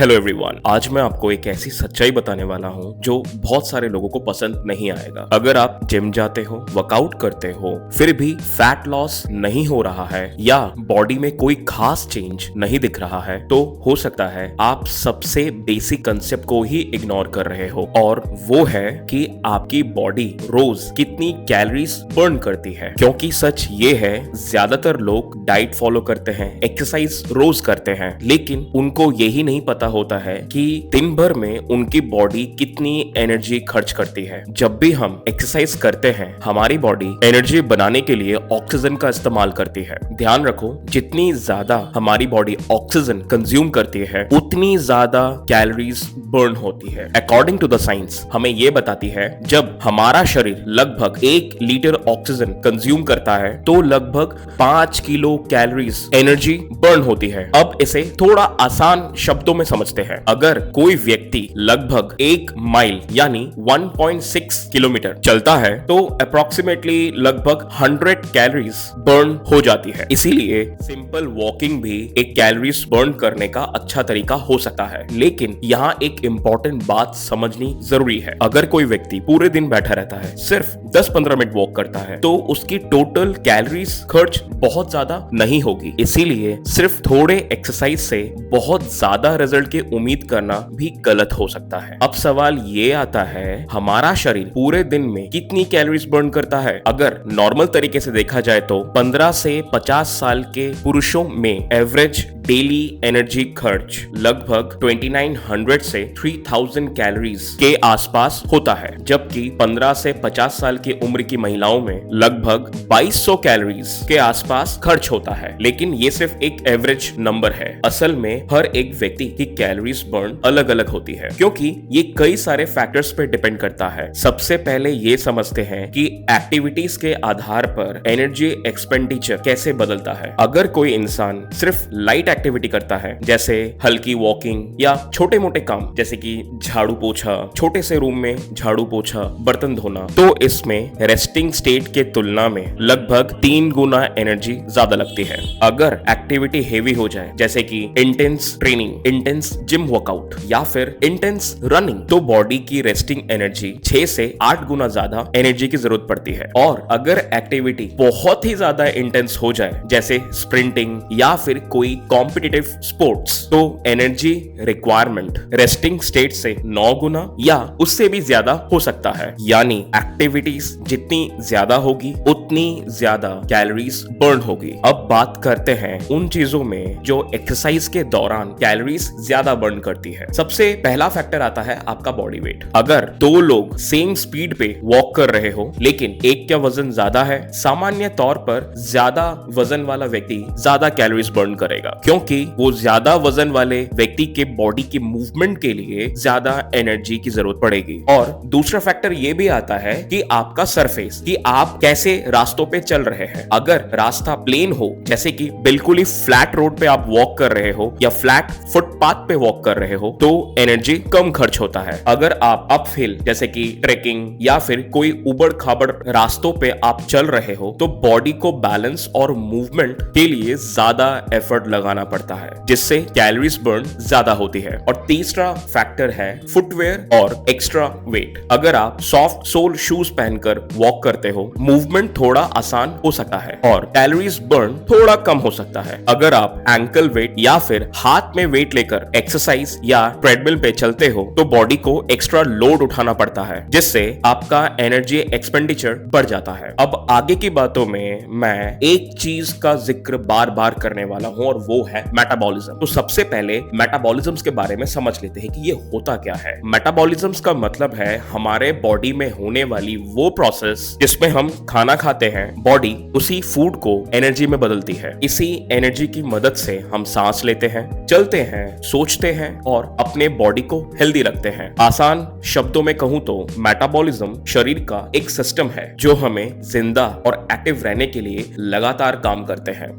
Hello everyone, आज मैं आपको एक ऐसी सच्चाई बताने वाला हूं जो बहुत सारे लोगों को पसंद नहीं आएगा। अगर आप जिम जाते हो, वर्कआउट करते हो, फिर भी फैट लॉस नहीं हो रहा है या बॉडी में कोई खास चेंज नहीं दिख रहा है, तो हो सकता है आप सबसे बेसिक कंसेप्ट को ही इग्नोर कर रहे हो, और वो है कि आपकी बॉडी रोज कितनी कैलोरीज बर्न करती है। क्योंकि सच ये है, ज्यादातर लोग डाइट फॉलो करते हैं, एक्सरसाइज रोज करते हैं, लेकिन उनको यही नहीं पता होता है कि दिन भर में उनकी बॉडी कितनी एनर्जी खर्च करती है। जब भी हम एक्सरसाइज करते हैं, हमारी बॉडी एनर्जी बनाने के लिए ऑक्सीजन का इस्तेमाल करती है। ध्यान रखो, जितनी ज्यादा हमारी बॉडी ऑक्सीजन कंज्यूम करती है, उतनी ज्यादा कैलोरीज बर्न होती है। अकॉर्डिंग टू द साइंस हमें यह बताती है, जब हमारा शरीर लगभग 1 लीटर ऑक्सीजन कंज्यूम करता है तो लगभग 5 किलो कैलोरीज एनर्जी बर्न होती है। अब इसे थोड़ा आसान शब्दों में समझते हैं। अगर कोई व्यक्ति लगभग 1 माइल यानी 1.6 किलोमीटर चलता है तो अप्रोक्सीमेटली लगभग 100 कैलोरीज बर्न हो जाती है। इसीलिए सिंपल वॉकिंग भी एक कैलोरीज बर्न करने का अच्छा तरीका हो सकता है। लेकिन यहाँ एक इंपॉर्टेंट बात समझनी जरूरी है। अगर कोई व्यक्ति पूरे दिन बैठा रहता है, सिर्फ 10-15 मिनट वॉक करता है, तो उसकी टोटल कैलोरीज खर्च बहुत ज्यादा नहीं होगी। इसीलिए सिर्फ थोड़े एक्सरसाइज से बहुत ज्यादा रिजल्ट की उम्मीद करना भी गलत हो सकता है। अब सवाल ये आता है, हमारा शरीर पूरे दिन में कितनी कैलोरीज बर्न करता है? अगर नॉर्मल तरीके से देखा जाए तो 15 से 50 साल के पुरुषों में एवरेज डेली एनर्जी खर्च लगभग 2900 से 3000 कैलोरीज के आसपास होता है, जबकि 15 से 50 साल की उम्र की महिलाओं में लगभग 2200 कैलोरीज के आसपास खर्च होता है। लेकिन ये सिर्फ एक एवरेज नंबर है। असल में हर एक व्यक्ति की कैलोरीज बर्न अलग अलग होती है, क्योंकि ये कई सारे फैक्टर्स पे डिपेंड करता है। सबसे पहले ये समझते हैं कि एक्टिविटीज के आधार पर एनर्जी एक्सपेंडिचर कैसे बदलता है। अगर कोई इंसान सिर्फ लाइट एक्टिविटी करता है, जैसे हल्की वॉकिंग या छोटे मोटे काम जैसे कि झाड़ू पोछा, छोटे से रूम में झाड़ू पोछा, बर्तन धोना, तो इसमें रेस्टिंग स्टेट के तुलना में लगभग 3 गुना एनर्जी ज्यादा लगती है। अगर एक्टिविटी हेवी हो जाए, जैसे कि intense training, intense gym workout या फिर इंटेंस रनिंग, तो बॉडी की रेस्टिंग एनर्जी 6 से 8 गुना ज्यादा एनर्जी की जरूरत पड़ती है। और अगर एक्टिविटी बहुत ही ज्यादा इंटेंस हो जाए, जैसे स्प्रिंटिंग या फिर कोई कॉम्पिटिटिव स्पोर्ट्स, तो एनर्जी रिक्वायरमेंट रेस्टिंग स्टेट से 9 गुना या उससे भी ज्यादा हो सकता है। यानी एक्टिविटीज जितनी ज्यादा होगी, उतनी ज्यादा कैलोरीज बर्न होगी। अब बात करते हैं उन चीजों में जो एक्सरसाइज के दौरान कैलोरीज ज्यादा बर्न करती है। सबसे पहला फैक्टर आता है आपका बॉडी वेट। अगर 2 लोग सेम स्पीड पे वॉक कर रहे हो, लेकिन एक का वजन ज्यादा है, सामान्य तौर पर ज्यादा वजन वाला व्यक्ति ज्यादा कैलोरीज बर्न करेगा, क्योंकि वो ज्यादा वजन वाले व्यक्ति के बॉडी की मूवमेंट के लिए ज्यादा एनर्जी की जरूरत पड़ेगी। और दूसरा फैक्टर ये भी आता है कि आपका सरफेस, कि आप कैसे रास्तों पे चल रहे हैं। अगर रास्ता प्लेन हो, जैसे कि बिल्कुल ही फ्लैट रोड पे आप वॉक कर रहे हो या फ्लैट फुटपाथ पे वॉक कर रहे हो, तो एनर्जी कम खर्च होता है। अगर आप अपहिल जैसे कि ट्रेकिंग या फिर कोई उबड़ खाबड़ रास्तों पे आप चल रहे हो, तो बॉडी को बैलेंस और मूवमेंट के लिए ज्यादा एफर्ट लगाना पड़ता है, जिससे कैलोरीज बर्न ज्यादा होती है। और तीसरा फैक्टर है फुटवेयर और एक्स्ट्रा वेट। अगर आप सॉफ्ट सोल शूज पहनकर वॉक करते हो, मूवमेंट थोड़ा आसान हो सकता है और कैलोरीज बर्न थोड़ा कम हो सकता है। अगर आप एंकल वेट या फिर हाथ में वेट लेकर एक्सरसाइज या ट्रेडमिल पे चलते हो, तो बॉडी को एक्स्ट्रा लोड उठाना पड़ता है, जिससे आपका एनर्जी एक्सपेंडिचर बढ़ जाता है। अब आगे की बातों में मैं एक चीज का जिक्र बार बार करने वाला हूं, और वो है मेटाबॉलिज्म। तो सबसे पहले मेटाबॉलिज्म के बारे में समझ लेते हैं कि ये होता क्या है। मेटाबॉलिज्म का मतलब है हमारे बॉडी में होने वाली वो प्रोसेस जिसमें हम खाना खाते हैं, बॉडी उसी फूड को एनर्जी में बदलती है। इसी एनर्जी की मदद से हम सांस लेते हैं, चलते हैं, सोचते हैं और अपने बॉडी को हेल्दी रखते हैं। आसान शब्दों में कहूं तो मेटाबॉलिज्म शरीर का एक सिस्टम है जो हमें जिंदा और एक्टिव रहने के लिए लगातार काम करते हैं।